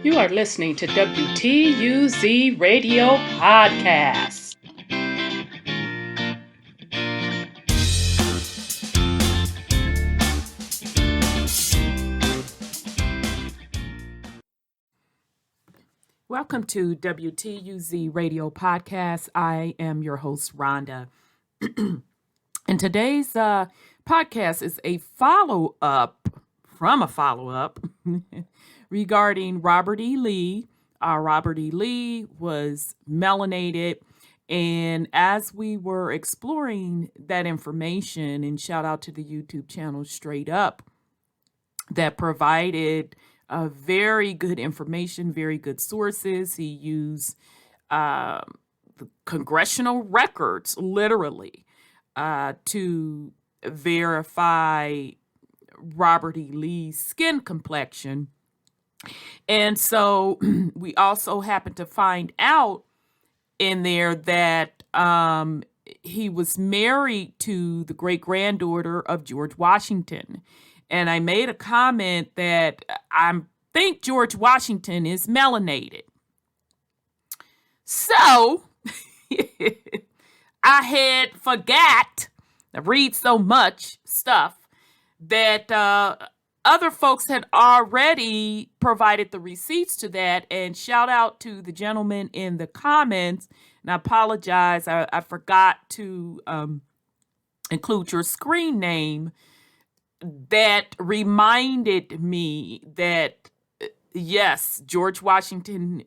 You are listening to WTUZ Radio Podcast. Welcome to WTUZ Radio Podcast. I am your host, Rhonda. And today's podcast is a follow-up from a follow-up regarding Robert E. Lee. Robert E. Lee was melanated, and as we were exploring that information, and shout out to the YouTube channel Straight Up that provided very good information, very good sources. He used the congressional records, literally, to verify Robert E. Lee's skin complexion. And so we also happened to find out in there that he was married to the great-granddaughter of George Washington. And I made a comment that I think George Washington is melanated. So I had forgot, I read so much stuff, that other folks had already provided the receipts to that. And shout out to the gentleman in the comments. And I apologize, I forgot to include your screen name. That reminded me that, yes, George Washington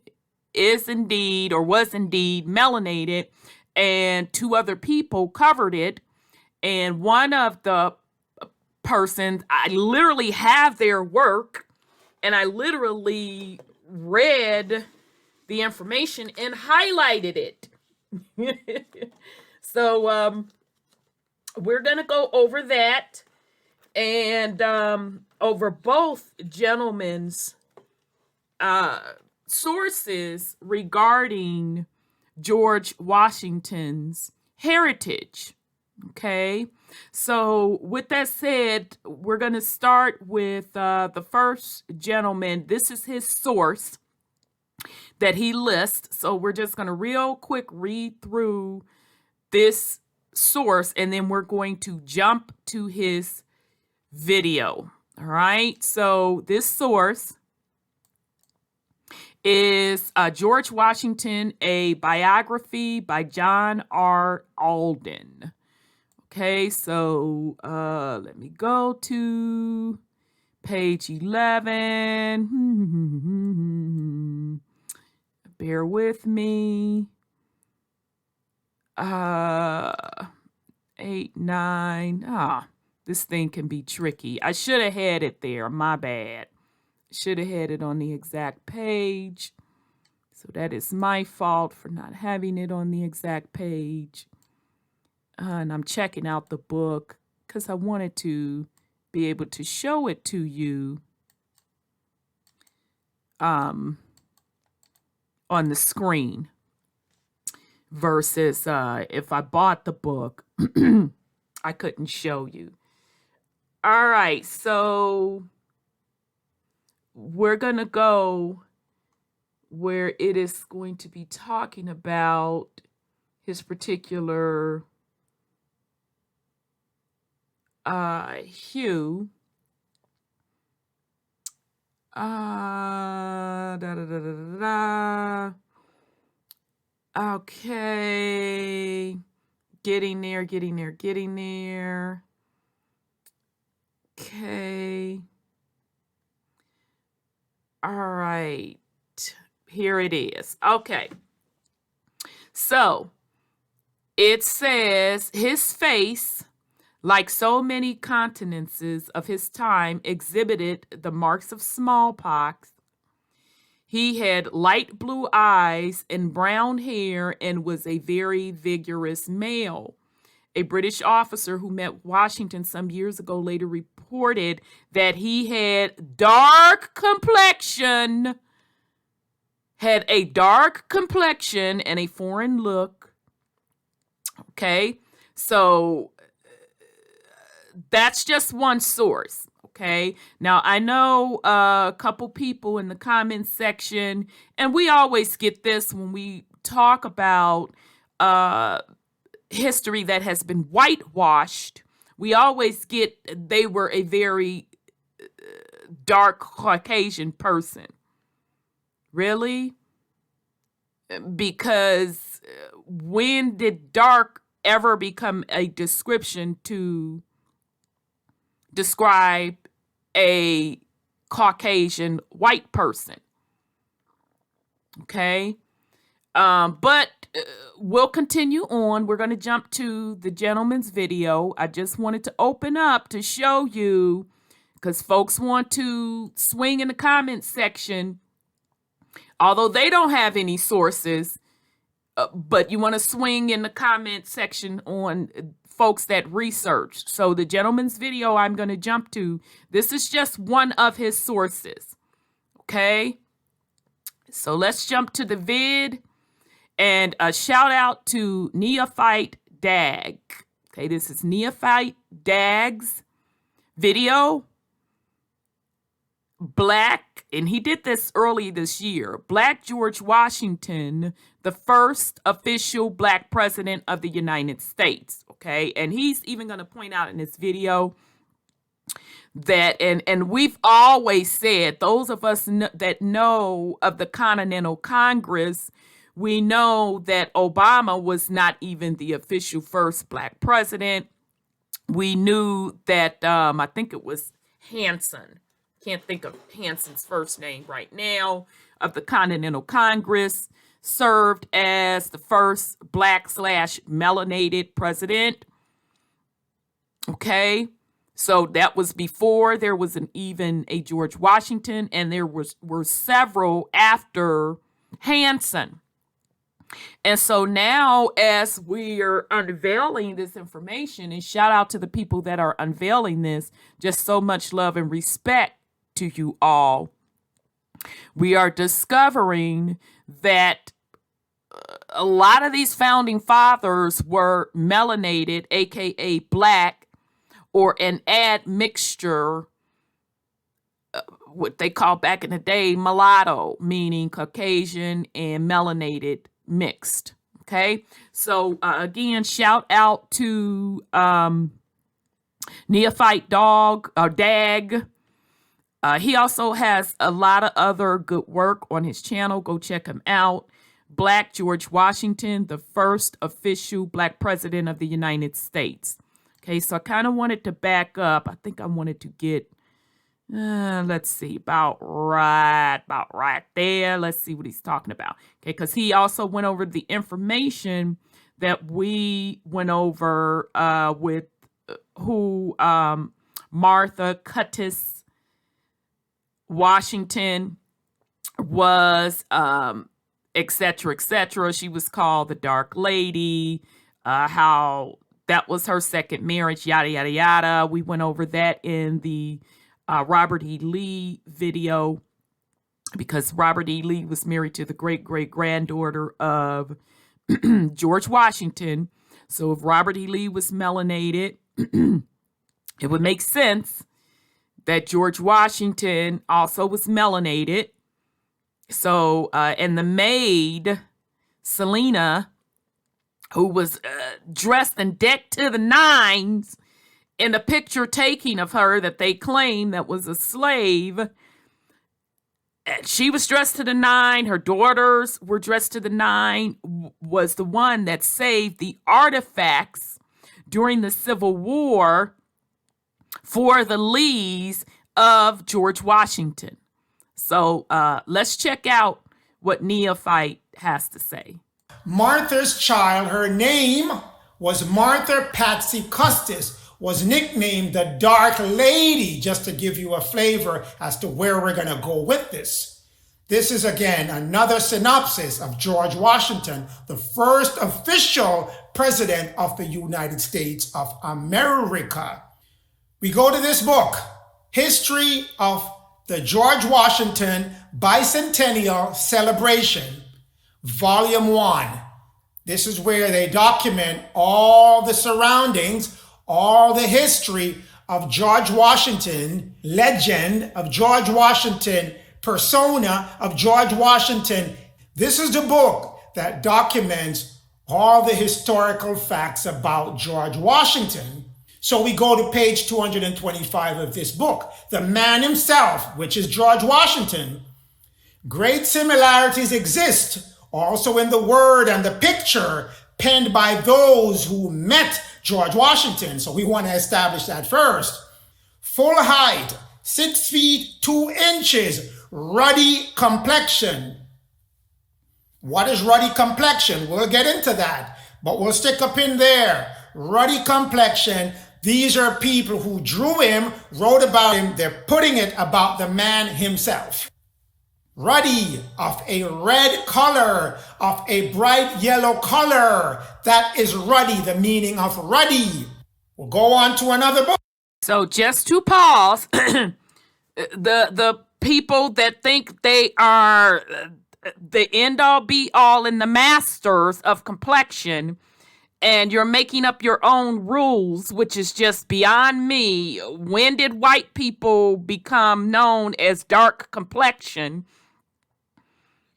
is indeed, or was indeed, melanated, and two other people covered it. And one of the persons, I literally have their work, and I literally read the information and highlighted it. So we're going to go over that. And over both gentlemen's sources regarding George Washington's heritage. Okay, so with that said, we're going to start with the first gentleman. This is his source that he lists. So we're just going to real quick read through this source, and then we're going to jump to his video. All right, so this source is George Washington, a biography by John R. Alden. Okay, so let me go to page 11. Bear with me. 8, 9. This thing can be tricky. I should have had it there. My bad. Should have had it on the exact page. So that is my fault for not having it on the exact page. And I'm checking out the book because I wanted to be able to show it to you on the screen versus if I bought the book, I couldn't show you. All right, so we're going to go where it is going to be talking about his particular hue. Okay. Getting there. Okay. All right. Here it is. Okay. So it says his face, like so many countenances of his time, exhibited the marks of smallpox. He had light blue eyes and brown hair and was a very vigorous male. A British officer who met Washington some years ago later reported that he had a dark complexion and a foreign look. Okay, so that's just one source. Okay. Now, I know a couple people in the comments section, and we always get this when we talk about history that has been whitewashed. We always get they were a very dark Caucasian person. Really? Because when did dark ever become a description to describe a Caucasian white person? Okay. But we'll continue on. We're going to jump to the gentleman's video. I just wanted to open up to show you, because folks want to swing in the comments section, although they don't have any sources, but you want to swing in the comment section on folks that researched. So the gentleman's video I'm going to jump to, this is just one of his sources. Okay. So let's jump to the vid, and a shout out to Neophyte Dag. Okay. This is Neophyte Daggs video. Black, and he did this early this year, Black George Washington, the first official Black president of the United States. Okay. And he's even going to point out in this video that, and we've always said, those of us that know of the Continental Congress, we know that Obama was not even the official first Black president. We knew that, I think it was Hanson. Can't think of Hanson's first name right now, of the Continental Congress, served as the first Black/melanated president. Okay. So that was before there was even a George Washington, and there were several after Hanson. And so now, as we are unveiling this information, and shout out to the people that are unveiling this, just so much love and respect to you all, we are discovering that a lot of these founding fathers were melanated, aka Black, or an admixture, what they call back in the day mulatto, meaning Caucasian and melanated mixed. Okay. So again, shout out to Neophyte Dag. He also has a lot of other good work on his channel. Go check him out. Black George Washington, the first official Black president of the United States. Okay, so I kind of wanted to back up. I think I wanted to get, let's see, about right there. Let's see what he's talking about. Okay, because he also went over the information that we went over with who Martha Curtis Washington was, et cetera, et cetera. She was called the Dark Lady, how that was her second marriage, yada, yada, yada. We went over that in the Robert E. Lee video, because Robert E. Lee was married to the great-great-granddaughter of George Washington. So if Robert E. Lee was melanated, it would make sense that George Washington also was melanated. So, and the maid, Selena, who was dressed and decked to the nines in the picture taking of her that they claim that was a slave, she was dressed to the nine. Her daughters were dressed to the nine, was the one that saved the artifacts during the Civil War for the Lees of George Washington. So let's check out what Neophyte has to say. Martha's child, her name was Martha Patsy Custis, was nicknamed the Dark Lady, just to give you a flavor as to where we're going to go with this. This is, again, another synopsis of George Washington, the first official president of the United States of America. We go to this book, History of the George Washington Bicentennial Celebration, Volume 1. This is where they document all the surroundings, all the history of George Washington, legend of George Washington, persona of George Washington. This is the book that documents all the historical facts about George Washington. So we go to page 225 of this book. The man himself, which is George Washington. Great similarities exist also in the word and the picture penned by those who met George Washington. So we want to establish that first. Full height, 6 feet 2 inches, ruddy complexion. What is ruddy complexion? We'll get into that, but we'll stick up in there. Ruddy complexion. These are people who drew him, wrote about him. They're putting it about the man himself. Ruddy, of a red color, of a bright yellow color. That is ruddy, the meaning of ruddy. We'll go on to another book. So just to pause, the people that think they are the end all be all and the masters of complexion, and you're making up your own rules, which is just beyond me. When did white people become known as dark complexion?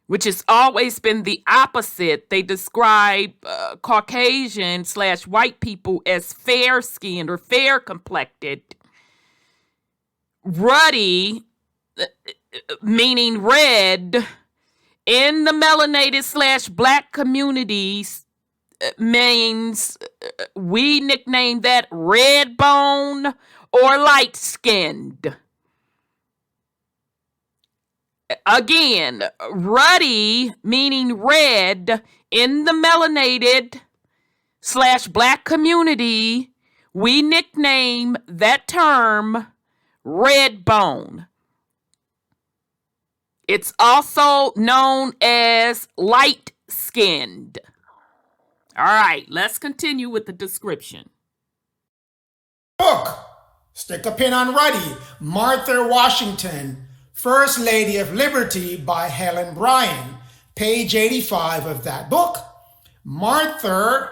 Which has always been the opposite. They describe Caucasian / white people as fair-skinned or fair-complected. Ruddy, meaning red, in the melanated / black communities means we nickname that red bone or light-skinned. Again, ruddy, meaning red, in the melanated / black community, we nickname that term red bone. It's also known as light-skinned. All right, let's continue with the description. Book. Stick a pin on ruddy. Martha Washington, First Lady of Liberty by Helen Bryan, page 85 of that book. Martha,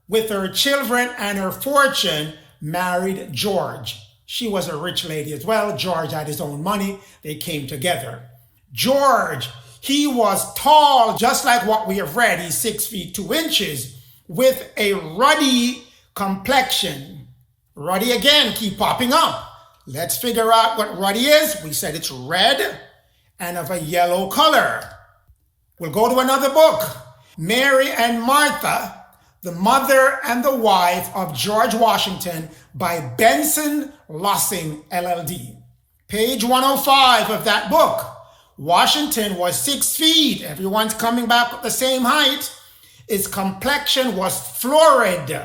with her children and her fortune, married George. She was a rich lady as well. George had his own money. They came together. George, he was tall, just like what we have read. He's 6 feet 2 inches, with a ruddy complexion. Ruddy again, keep popping up. Let's figure out what ruddy is. We said it's red and of a yellow color. We'll go to another book. Mary and Martha, the mother and the wife of George Washington by Benson Lossing, LLD. Page 105 of that book. Washington was 6 feet. Everyone's coming back with the same height. His complexion was florid.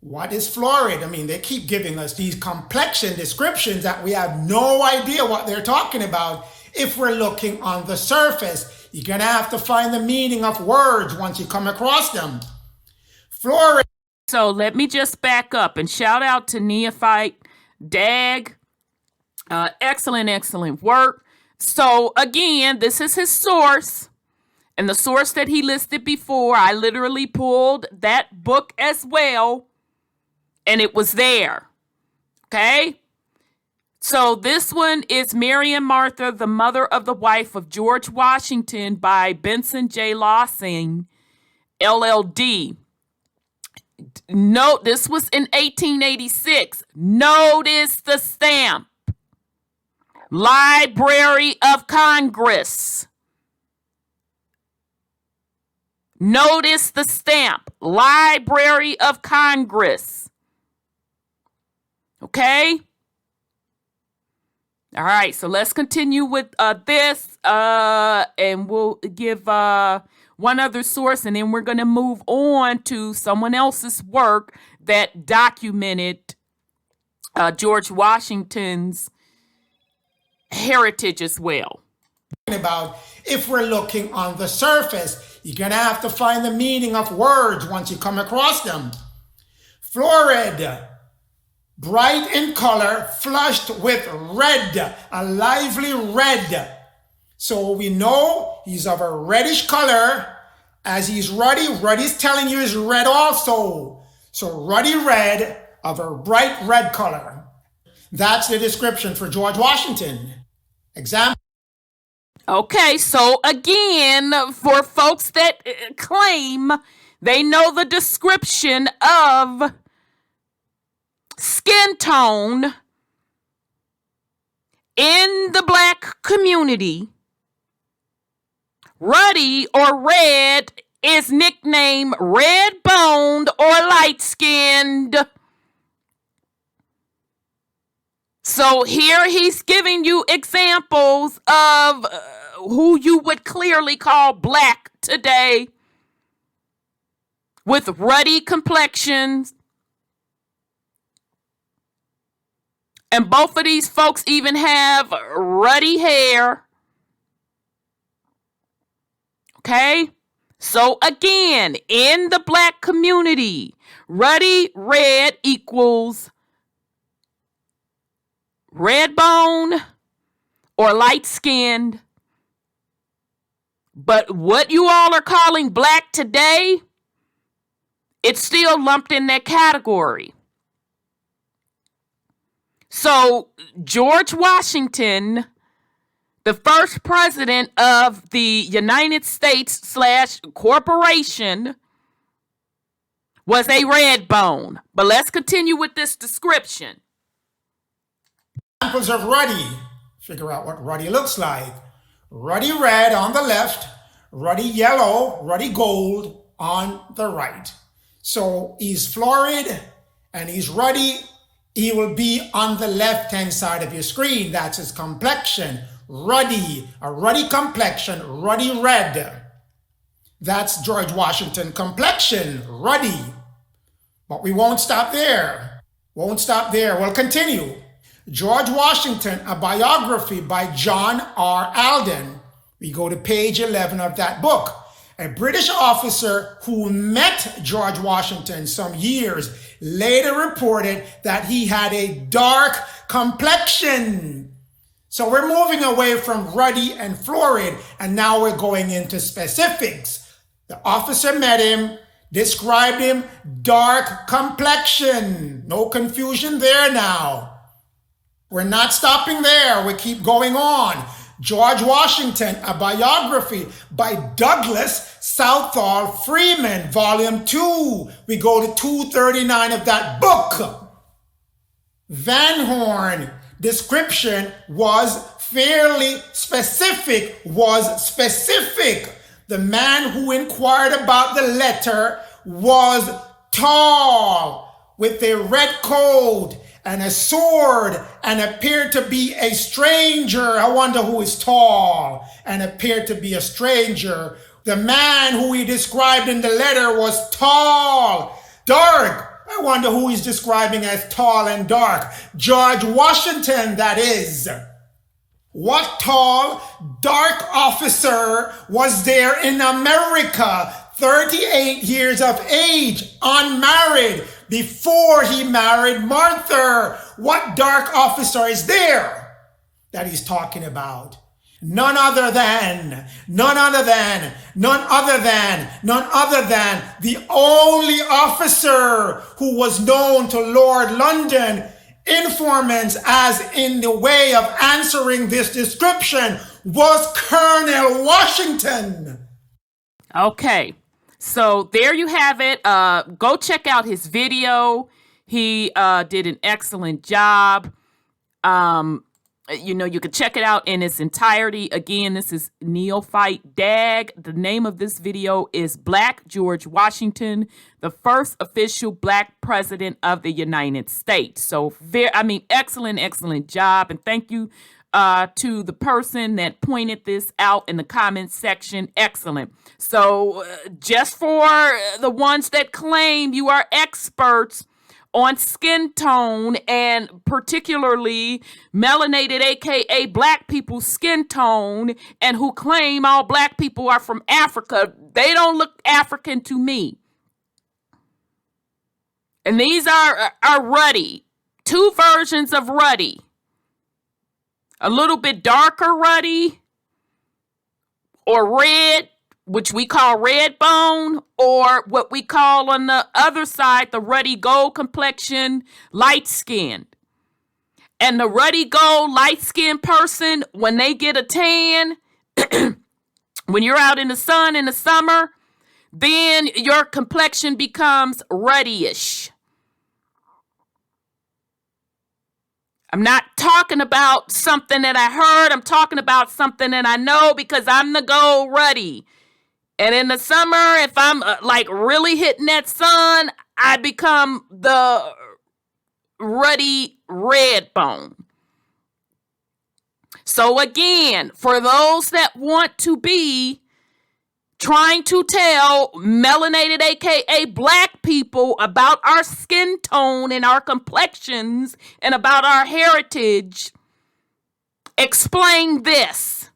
What is florid? I mean, they keep giving us these complexion descriptions that we have no idea what they're talking about if we're looking on the surface. You're going to have to find the meaning of words once you come across them. Florid. So let me just back up and shout out to Neophyte Dag. Excellent work. So again, this is his source. And the source that he listed before, I literally pulled that book as well. And it was there. Okay? So this one is Mary and Martha, the mother of the wife of George Washington by Benson J. Lossing, LLD. Note, this was in 1886. Notice the stamp. Library of Congress. Notice the stamp. Library of Congress. Okay? All right, so let's continue with this, and we'll give one other source, and then we're going to move on to someone else's work that documented George Washington's heritage as well. About if we're looking on the surface, you're going to have to find the meaning of words once you come across them. Florid. Bright in color, flushed with red, a lively red. So we know he's of a reddish color. As he's ruddy, ruddy's telling you he's red also. So ruddy red of a bright red color. That's the description for George Washington. Example. Okay, so again, for folks that claim they know the description of skin tone in the black community, ruddy or red is nicknamed red-boned or light-skinned. So here he's giving you examples of who you would clearly call black today, with ruddy complexions. And both of these folks even have ruddy hair. Okay? So again, in the black community, ruddy red equals red bone or light skinned. But what you all are calling black today, it's still lumped in that category. So George Washington, the first president of the United States / corporation, was a red bone. But let's continue with this description. Examples of ruddy. Figure out what ruddy looks like. Ruddy red on the left, ruddy yellow, ruddy gold on the right. So he's florid and he's ruddy. He will be on the left-hand side of your screen. That's his complexion. Ruddy, a ruddy complexion, ruddy red. That's George Washington complexion, ruddy. But we won't stop there. We'll continue. George Washington, a biography by John R. Alden. We go to page 11 of that book. A British officer who met George Washington some years later reported that he had a dark complexion. So we're moving away from ruddy and florid, and now we're going into specifics. The officer met him, described him, dark complexion. No confusion there now. We're not stopping there. We keep going on. George Washington, a biography by Douglas Southall Freeman, Volume 2. We go to 239 of that book. Van Horn, description was fairly specific, The man who inquired about the letter was tall, with a red coat and a sword, and appeared to be a stranger. I wonder who is tall and appeared to be a stranger. The man who he described in the letter was tall, dark. I wonder who he's describing as tall and dark. George Washington, that is. What tall, dark officer was there in America, 38 years of age, unmarried, before he married Martha? What dark officer is there that he's talking about? None other than the only officer who was known to Lord London informants as in the way of answering this description was Colonel Washington. Okay, so there you have it. Go check out his video. He did an excellent job. You can check it out in its entirety. Again, this is Neophyte Dag. The name of this video is Black George Washington, the first official Black president of the United States. So, excellent job. And thank you to the person that pointed this out in the comments section. Excellent. So, just for the ones that claim you are experts on skin tone, and particularly melanated, aka black people's skin tone, and who claim all black people are from Africa, they don't look African to me. And these are ruddy. Two versions of ruddy. A little bit darker ruddy, or red, which we call red bone, or what we call on the other side, the ruddy gold complexion, light skinned. And the ruddy gold, light-skinned person, when they get a tan, when you're out in the sun in the summer, then your complexion becomes ruddyish. I'm not talking about something that I heard. I'm talking about something that I know because I'm the gold ruddy. And in the summer, if I'm like really hitting that sun, I become the ruddy red bone. So again, for those that want to be trying to tell melanated, aka black people, about our skin tone and our complexions and about our heritage, explain this.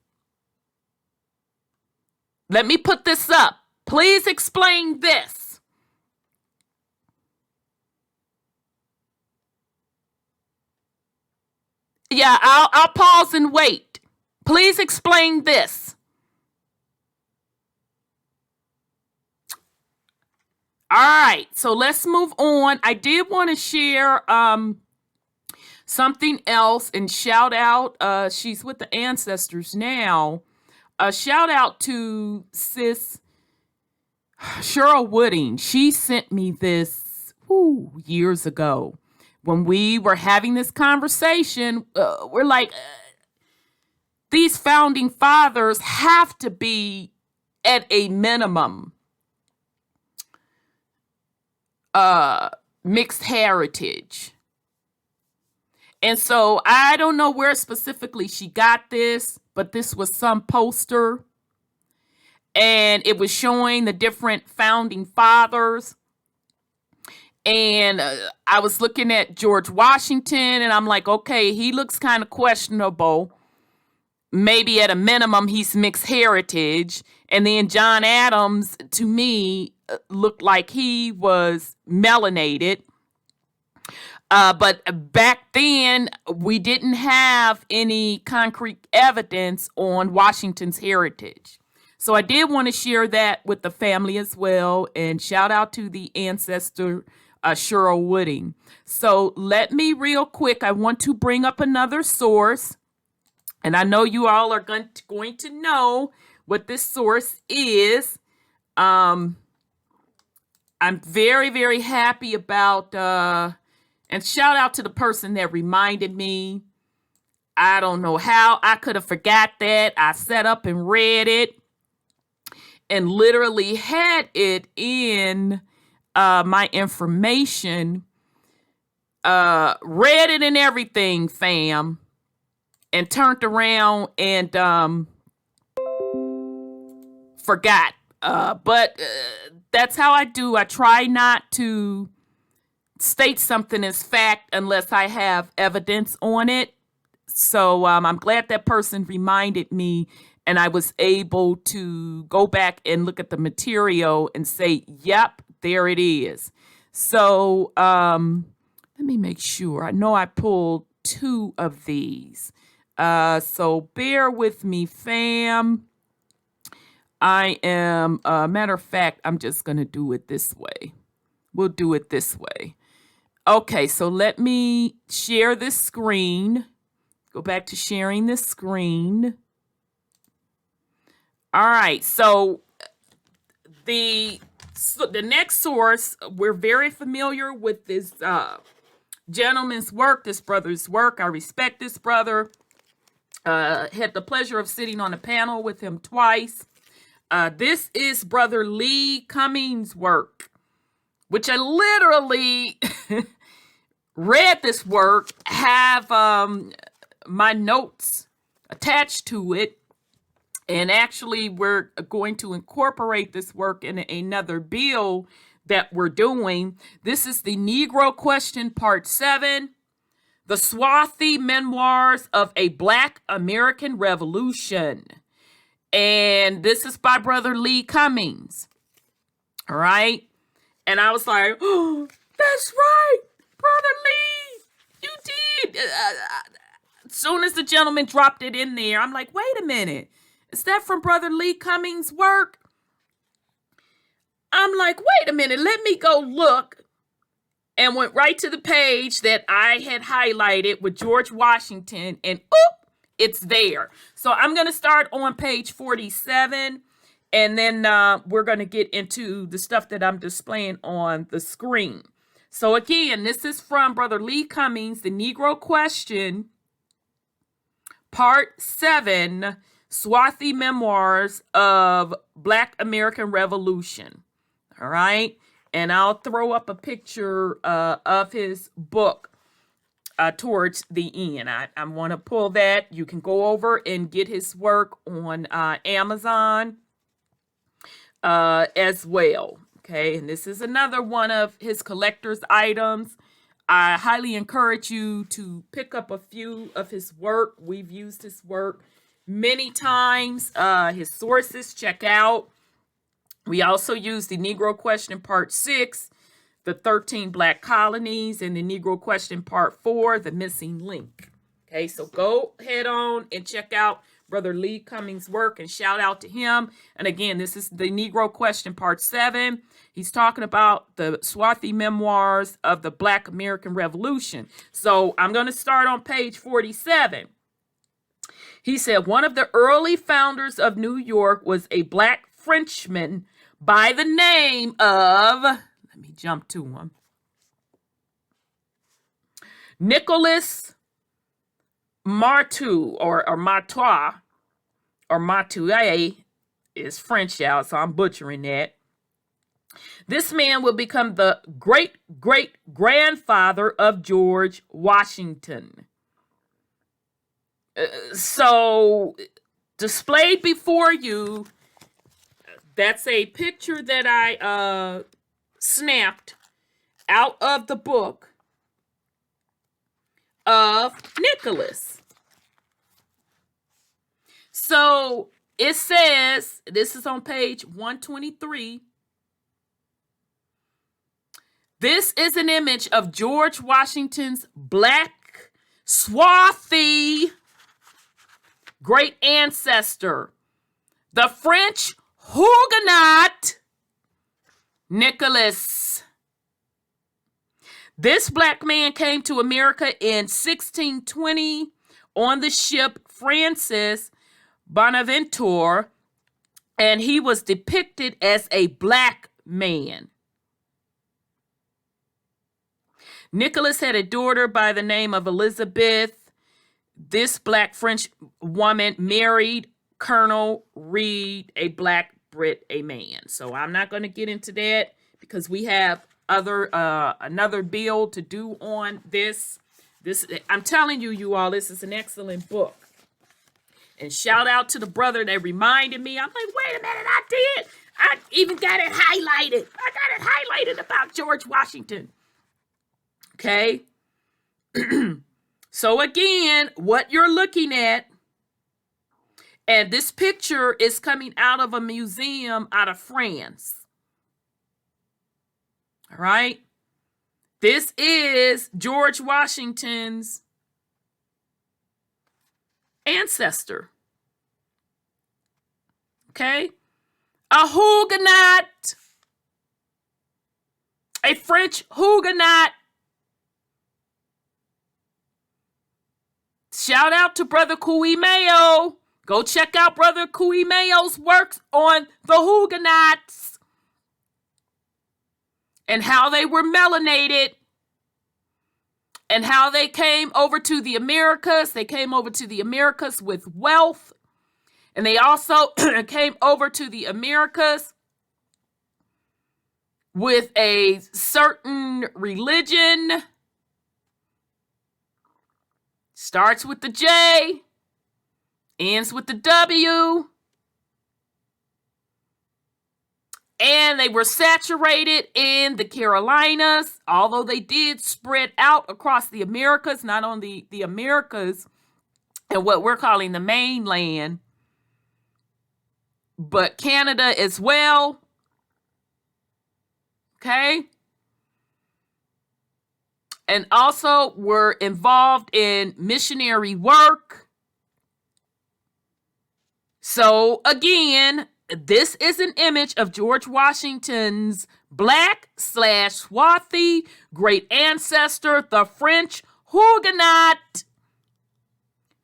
Let me put this up. Please explain this. Yeah, I'll pause and wait. Please explain this. All right, so let's move on. I did want to share something else and shout out. She's with the ancestors now. Shout out to sis Cheryl Wooding. She sent me this years ago when we were having this conversation. We're like, these founding fathers have to be at a minimum mixed heritage. And so I don't know where specifically she got this, but this was some poster and it was showing the different founding fathers. And I was looking at George Washington and I'm like, okay, he looks kind of questionable. Maybe at a minimum, he's mixed heritage. And then John Adams, to me, looked like he was melanated. But back then, we didn't have any concrete evidence on Washington's heritage. So I did want to share that with the family as well. And shout out to the ancestor, Cheryl Wooding. So let me real quick, I want to bring up another source. And I know you all are going to know what this source is. I'm very, very happy about... And shout out to the person that reminded me. I don't know how I could have forgot that. I sat up and read it and literally had it in my information. Read it and everything, fam. And turned around and forgot. But that's how I do. I try not to state something as fact unless I have evidence on it. So I'm glad that person reminded me and I was able to go back and look at the material and say, yep, there it is. So let me make sure. I know I pulled 2 of these. So bear with me, fam. I am, matter of fact, I'm just going to do it this way. We'll do it this way. Okay, so let me share this screen. Go back to sharing this screen. All right, so the next source, we're very familiar with this gentleman's work, this brother's work. I respect this brother. Had the pleasure of sitting on a panel with him twice. This is Brother Lee Cummings' work, which I literally read this work, have my notes attached to it, and actually we're going to incorporate this work in another bill that we're doing. This is the Negro Question Part 7, the Swarthy Memoirs of a Black American Revolution. And this is by Brother Lee Cummings. All right. And I was like, oh, that's right, Brother Lee, you did. As soon as the gentleman dropped it in there, I'm like, wait a minute. Is that from Brother Lee Cummings' work? I'm like, wait a minute. Let me go look and went right to the page that I had highlighted with George Washington, and oop, it's there. So I'm going to start on page 47, and then we're going to get into the stuff that I'm displaying on the screen. So again, this is from Brother Lee Cummings, The Negro Question, Part 7, Swarthy Memoirs of Black American Revolution. All right. And I'll throw up a picture of his book towards the end. I want to pull that. You can go over and get his work on Amazon as well. Okay. And this is another one of his collector's items. I highly encourage you to pick up a few of his work. We've used his work many times. His sources, check out. We also use the Negro Question Part 6, the 13 Black Colonies, and the Negro Question Part 4, the Missing Link. Okay, so go head on and check out Brother Lee Cummings' work and shout out to him. And again, this is the Negro Question Part 7. He's talking about the Swarthy Memoirs of the Black American Revolution. So I'm going to start on page 47. He said, one of the early founders of New York was a Black Frenchman by the name of, let me jump to him, Nicholas Marteau, or Martois, or Martouet is French, y'all, so I'm butchering that. This man will become the great-great-grandfather of George Washington. So, displayed before you, that's a picture that I snapped out of the book of Nicholas. So, it says, this is on page 123, this is an image of George Washington's black, swarthy great ancestor, the French Huguenot Nicholas. This black man came to America in 1620 on the ship Francis Bonaventure, and he was depicted as a black man. Nicholas had a daughter by the name of Elizabeth. This black French woman married Colonel Reed, a black Brit, a man. So I'm not going to get into that because we have another build to do on this. I'm telling you all, this is an excellent book. And shout out to the brother that reminded me. I'm like, wait a minute, I even got it highlighted. I got it highlighted about George Washington. Okay. So again, what you're looking at, and this picture is coming out of a museum out of France. All right. This is George Washington's ancestor. Okay. A Huguenot. A French Huguenot. Shout out to Brother Cui Mayo. Go check out Brother Cui Mayo's works on the Huguenots and how they were melanated and how they came over to the Americas. They came over to the Americas with wealth, and they also came over to the Americas with a certain religion. Starts with the J, ends with the W, and they were saturated in the Carolinas, although they did spread out across the Americas, not only the Americas and what we're calling the mainland, but Canada as well. Okay? And also were involved in missionary work. So again, this is an image of George Washington's black/Swarthy great ancestor, the French Huguenot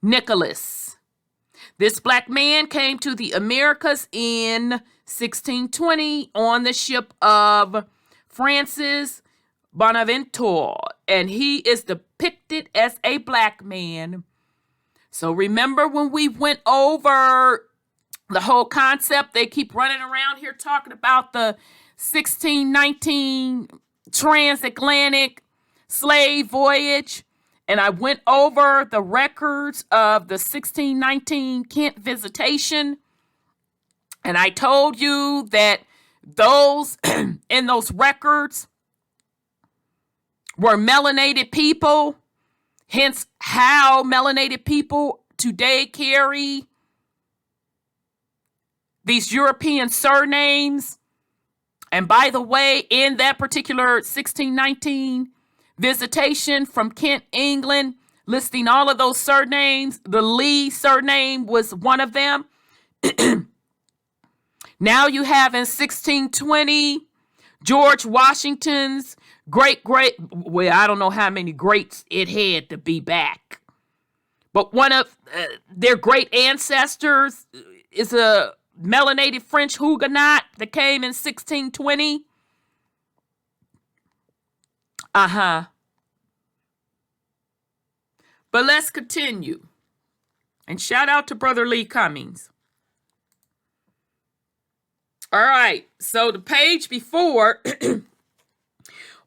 Nicholas. This black man came to the Americas in 1620 on the ship of Francis Bonaventure, and he is depicted as a black man. So remember when we went over the whole concept, they keep running around here talking about the 1619 transatlantic slave voyage. And I went over the records of the 1619 Kent visitation. And I told you that those in those records were melanated people. Hence how melanated people today carry these European surnames. And by the way, in that particular 1619 visitation from Kent, England, listing all of those surnames, the Lee surname was one of them. Now you have in 1620, George Washington's well, I don't know how many greats it had to be back. But one of their great ancestors is a melanated French Huguenot that came in 1620. But let's continue. And shout out to Brother Lee Cummings. All right. So the page before,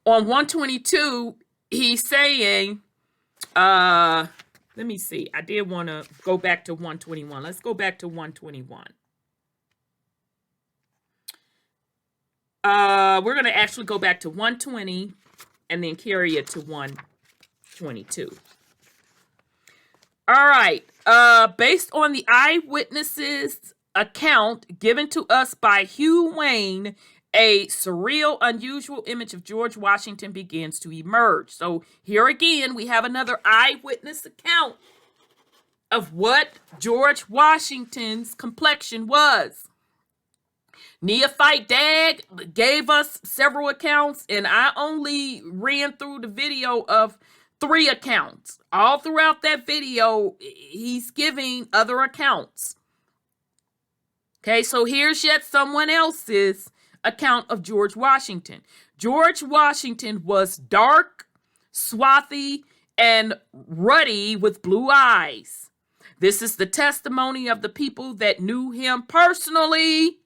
on 122, he's saying, let me see. I did want to go back to 121. Let's go back to 121. We're going to actually go back to 120 and then carry it to 122. All right. Based on the eyewitnesses' account given to us by Hugh Wayne, a surreal, unusual image of George Washington begins to emerge. So here again, we have another eyewitness account of what George Washington's complexion was. Neophyte Dag gave us several accounts, and I only ran through the video of 3 accounts. All throughout that video, he's giving other accounts. Okay, so here's yet someone else's account of George Washington. George Washington was dark, swarthy, and ruddy with blue eyes. This is the testimony of the people that knew him personally.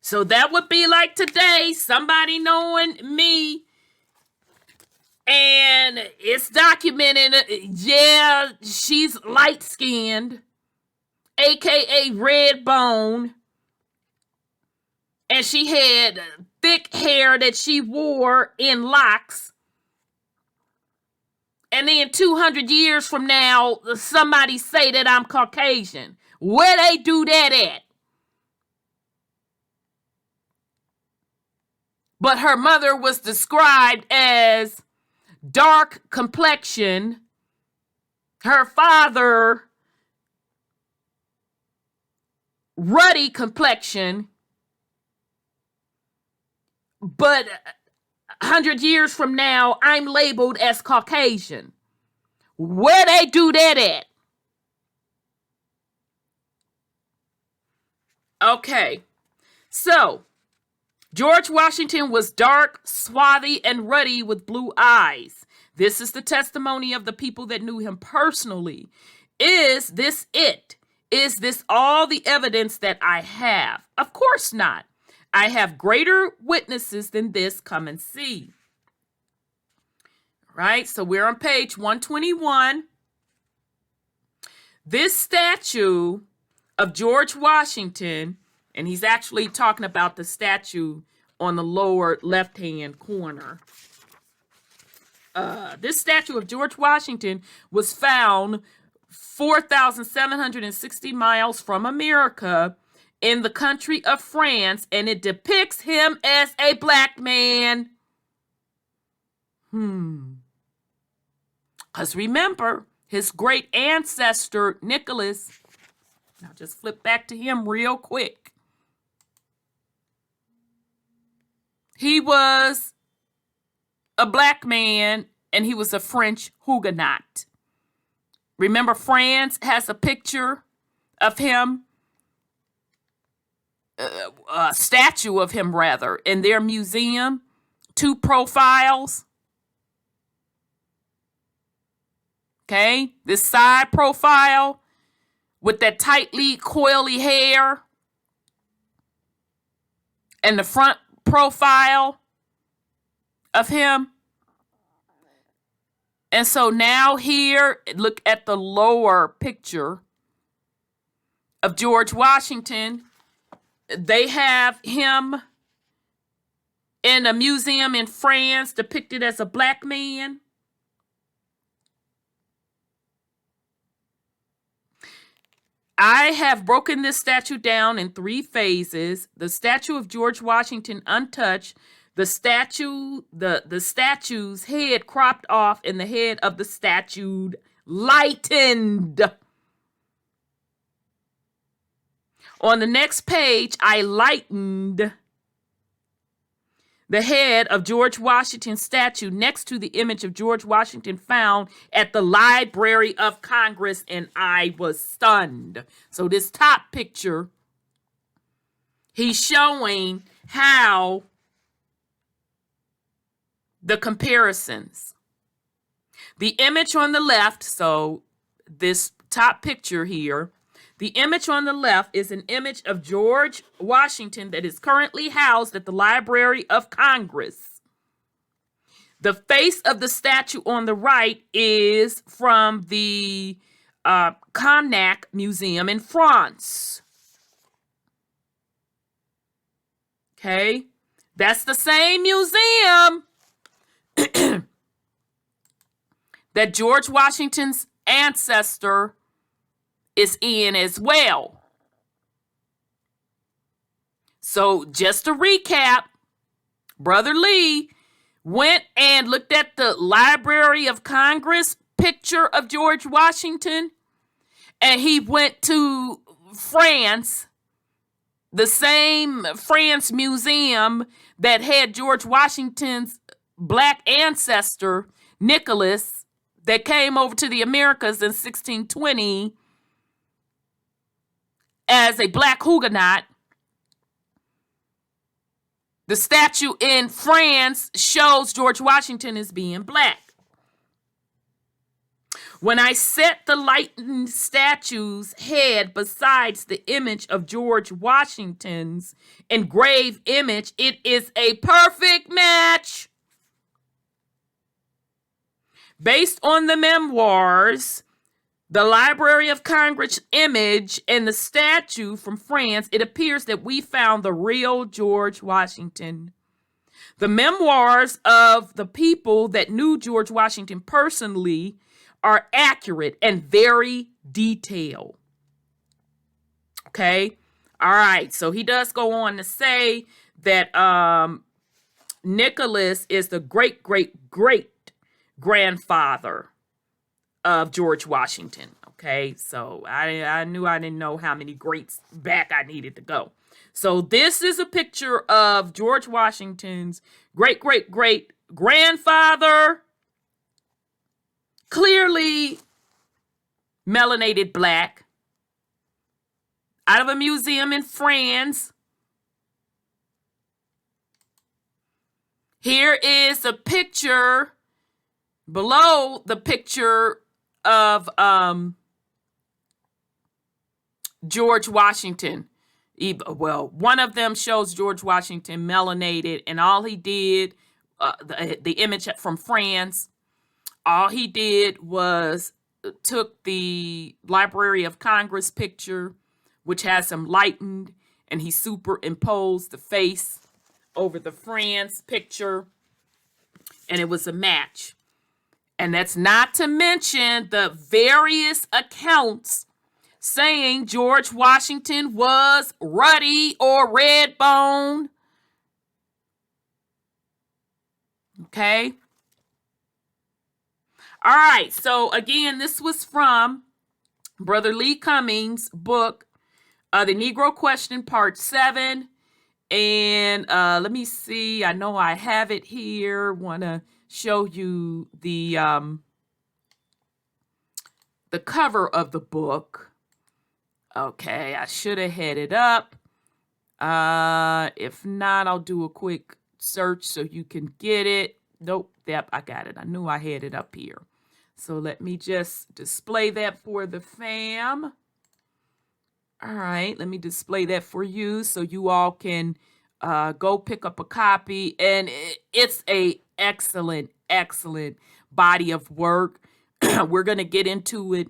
So that would be like today, somebody knowing me, and it's documented, yeah, she's light-skinned, aka red bone, and she had thick hair that she wore in locks. And then 200 years from now, somebody say that I'm Caucasian. Where they do that at? But her mother was described as dark complexion. Her father, ruddy complexion. But 100 years from now, I'm labeled as Caucasian. Where they do that at? Okay, so George Washington was dark, swarthy, and ruddy with blue eyes. This is the testimony of the people that knew him personally. Is this it? Is this all the evidence that I have? Of course not. I have greater witnesses than this. Come and see. Right? So we're on page 121. This statue of George Washington, and he's actually talking about the statue on the lower left-hand corner. This statue of George Washington was found 4,760 miles from America in the country of France, and it depicts him as a black man. Because remember, his great ancestor, Nicholas, I'll just flip back to him real quick. He was a black man, and he was a French Huguenot. Remember, France has a picture of him, a statue of him, rather, in their museum. 2 profiles. Okay, this side profile with that tightly coily hair, and the front profile of him. And so now here, look at the lower picture of George Washington. They have him in a museum in France depicted as a black man. I have broken this statue down in 3 phases. The statue of George Washington untouched, the statue's head cropped off, and the head of the statue lightened. On the next page, I lightened the head of George Washington's statue next to the image of George Washington found at the Library of Congress, and I was stunned. So this top picture, he's showing how the comparisons. The image on the left, so this top picture here, the image on the left is an image of George Washington that is currently housed at the Library of Congress. The face of the statue on the right is from the Cognac Museum in France. Okay, that's the same museum that George Washington's ancestor is in as well. So just to recap, Brother Lee went and looked at the Library of Congress picture of George Washington, and he went to France, the same France museum that had George Washington's black ancestor, Nicholas, that came over to the Americas in 1620 as a black Huguenot. The statue in France shows George Washington as being black. When I set the lightened statue's head besides the image of George Washington's engraved image, it is a perfect match. Based on the Memoirs, the Library of Congress image, and the statue from France, it appears that we found the real George Washington. The memoirs of the people that knew George Washington personally are accurate and very detailed. Okay? All right. So he does go on to say that Nicholas is the great-great-great-grandfather of George Washington. Okay, so I knew I didn't know how many greats back I needed to go. So this is a picture of George Washington's great-great-great-grandfather, clearly melanated black, out of a museum in France. Here is a picture below the picture of George Washington. Well, one of them shows George Washington melanated, and all he did, the image from France, all he did was took the Library of Congress picture, which has him lightened, and he superimposed the face over the France picture, and it was a match. And that's not to mention the various accounts saying George Washington was ruddy or red bone. Okay. All right. So again, this was from Brother Lee Cummings' book, The Negro Question Part 7. And let me see. I know I have it here. Want to show you the cover of the book. Okay, I should have had it up. If not, I'll do a quick search so you can get it. Nope, yep, I got it. I knew I had it up here. So let me just display that for the fam. All right, let me display that for you so you all can go pick up a copy. And it's a excellent body of work. We're going to get into it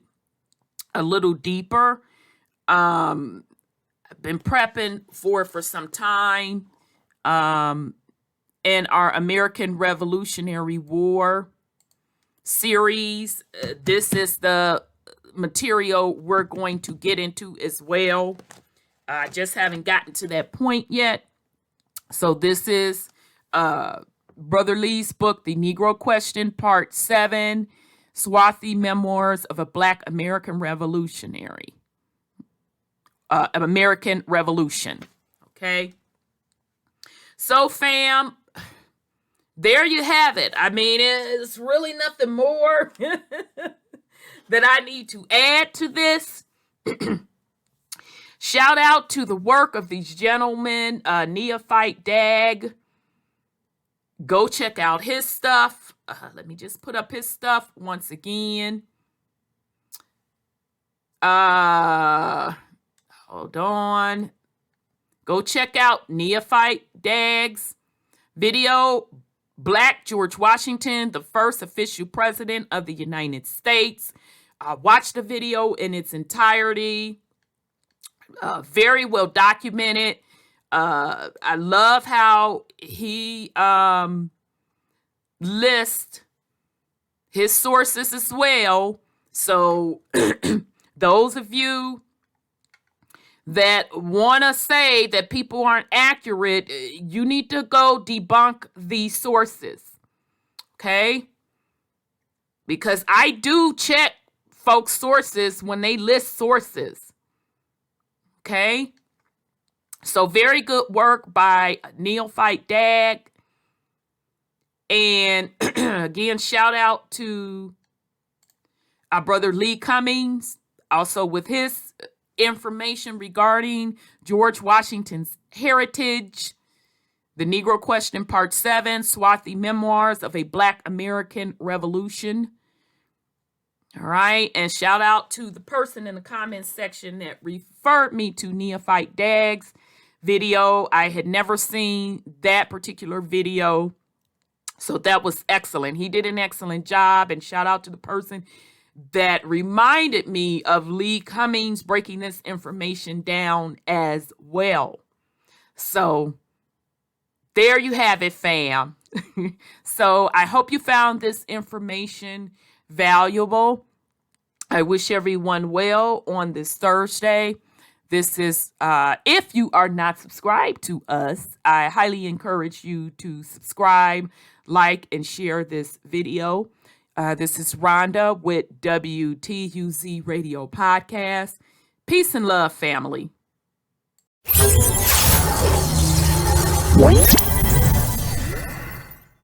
a little deeper. I've been prepping for some time. In our American Revolutionary War series, this is the material we're going to get into as well. I just haven't gotten to that point yet. So this is Brother Lee's book, The Negro Question, Part 7, Swarthy Memoirs of a Black American Revolutionary. American Revolution. Okay. So, fam, there you have it. I mean, it's really nothing more that I need to add to this. Shout out to the work of these gentlemen, Neophyte Dag. Go check out his stuff. Let me just put up his stuff once again. Hold on. Go check out Neophyte Daggs video, Black George Washington, the first official president of the United States. Watch the video in its entirety. Very well documented. I love how he lists his sources as well. So those of you that want to say that people aren't accurate, you need to go debunk these sources. Okay? Because I do check folks' sources when they list sources. Okay? So very good work by Neophyte Dag. And again, shout out to our brother Lee Cummings, also with his information regarding George Washington's heritage. The Negro Question, Part 7, Swarthy Memoirs of a Black American Revolution. All right. And shout out to the person in the comments section that referred me to Neophyte Daggs video. I had never seen that particular video. So that was excellent. He did an excellent job. And shout out to the person that reminded me of Lee Cummings breaking this information down as well. So there you have it, fam. So I hope you found this information valuable. I wish everyone well on this Thursday. This is, if you are not subscribed to us, I highly encourage you to subscribe, like, and share this video. This is Rhonda with WTUZ Radio Podcast. Peace and love, family.